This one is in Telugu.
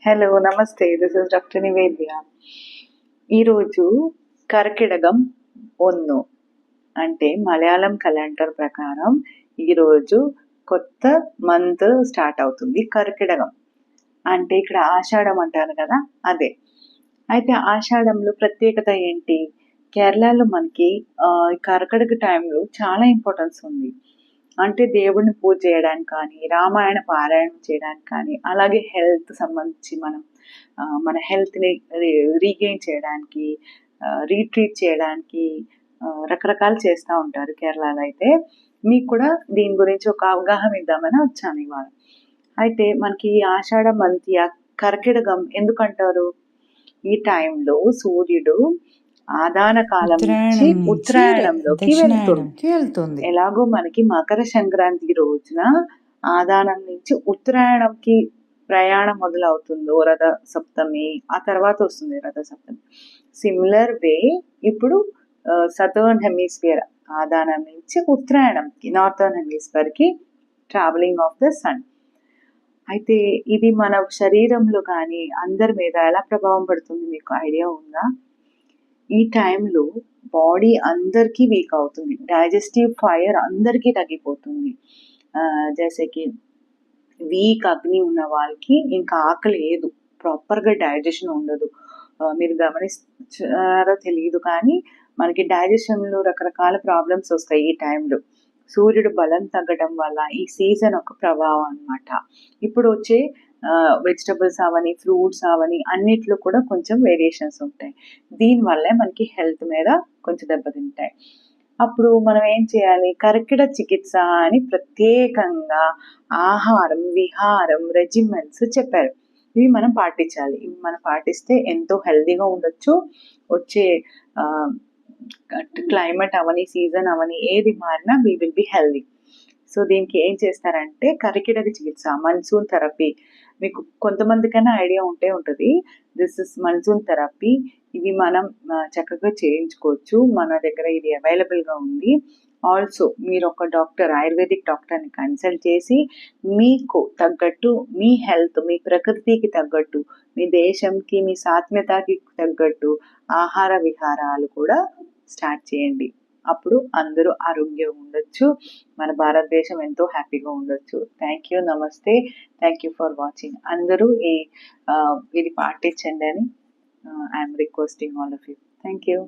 హలో నమస్తే, దిస్ ఇస్ డాక్టర్ నివేద్య. ఈరోజు కర్కిటకం 1 అంటే మలయాళం క్యాలెండర్ ప్రకారం ఈరోజు కొత్త మంత్ స్టార్ట్ అవుతుంది. కర్కిటకం అంటే ఇక్కడ ఆషాఢం అంటారు కదా, అదే. అయితే ఆషాఢంలో ప్రత్యేకత ఏంటి? కేరళలో మనకి కర్కిటక టైంలో చాలా ఇంపార్టెన్స్ ఉంది. అంటే దేవుడిని పూజ చేయడానికి కానీ, రామాయణ పారాయణం చేయడానికి కానీ, అలాగే హెల్త్ సంబంధించి మన హెల్త్ని రీగెయిన్ చేయడానికి, రీట్రీట్ చేయడానికి రకరకాలు చేస్తూ ఉంటారు కేరళలో. అయితే మీకు కూడా దీని గురించి ఒక అవగాహన ఇద్దామని వచ్చాను ఇవాళ. అయితే మనకి ఈ ఆషాఢ మంత్ కర్కిటకం ఎందుకంటారు? ఈ టైంలో సూర్యుడు ఆదాన కాలం నుంచి ఉత్తరాయణంలోకి వెళ్తుంది. ఎలాగో మనకి మకర సంక్రాంతి రోజున ఆదానం నుంచి ఉత్తరాయణంకి ప్రయాణం మొదలవుతుందో రథ సప్తమి, ఆ తర్వాత వస్తుంది రథ సప్తమి. సిమిలర్ వే ఇప్పుడు సదర్న్ హెమిస్ఫియర్ ఆదానం నుంచి ఉత్తరాయణంకి, నార్థర్న్ హెమిస్ఫియర్ కి ట్రావెలింగ్ ఆఫ్ ద సన్. అయితే ఇది మన శరీరంలో కానీ అందరి మీద ఎలా ప్రభావం పడుతుంది మీకు ఐడియా ఉందా? ఈ టైంలో బాడీ అందరికీ వీక్ అవుతుంది, డైజెస్టివ్ ఫైర్ అందరికీ తగ్గిపోతుంది. జైసేకి వీక్ అగ్ని ఉన్న వాళ్ళకి ఇంకా ఆకలి లేదు, ప్రాపర్గా డైజెషన్ ఉండదు. మీరు గమనించారో తెలియదు కానీ మనకి డైజెషన్లో రకరకాల ప్రాబ్లమ్స్ వస్తాయి ఈ టైంలో. సూర్యుడు బలం తగ్గడం వల్ల ఈ సీజన్ ఒక ప్రభావం అన్నమాట. ఇప్పుడు వచ్చే వెజిటబుల్స్ అవని, ఫ్రూట్స్ అవని అన్నిట్లో కూడా కొంచెం వేరియేషన్స్ ఉంటాయి. దీనివల్లే మనకి హెల్త్ మీద కొంచెం దెబ్బతింటాయి. అప్పుడు మనం ఏం చేయాలి? కర్కిట చికిత్స అని ప్రత్యేకంగా ఆహారం, విహారం, రెజిమెంట్స్ చెప్పారు. ఇవి మనం పాటించాలి. ఇవి మనం పాటిస్తే ఎంతో హెల్తీగా ఉండొచ్చు. వచ్చే క్లైమేట్ అవని, సీజన్ అవని ఏది మారినా we will be healthy. So దీనికి ఏం చేస్తారంటే కర్కిటక చికిత్స, మన్సూన్ థెరపీ. మీకు కొంతమందికైనా ఐడియా ఉంటుంది. This is monsoon therapy. ఇవి మనం చక్కగా చేయించుకోవచ్చు. మన దగ్గర ఇది అవైలబుల్గా ఉంది. ఆల్సో మీరు ఒక డాక్టర్, ఆయుర్వేదిక్ డాక్టర్ని కన్సల్ట్ చేసి మీకు తగ్గట్టు, మీ హెల్త్, మీ ప్రకృతికి తగ్గట్టు, మీ దేశంకి, మీ సాత్మ్యతకి తగ్గట్టు ఆహార విహారాలు కూడా స్టార్ట్ చేయండి. అప్పుడు అందరూ ఆరోగ్యంగా ఉండొచ్చు. మన భారతదేశం ఎంతో హ్యాపీగా ఉండొచ్చు. థ్యాంక్ యూ, నమస్తే, థ్యాంక్ యూ ఫర్ వాచింగ్. అందరూ ఇది పాటించండి అని I'm requesting all of you. Thank you.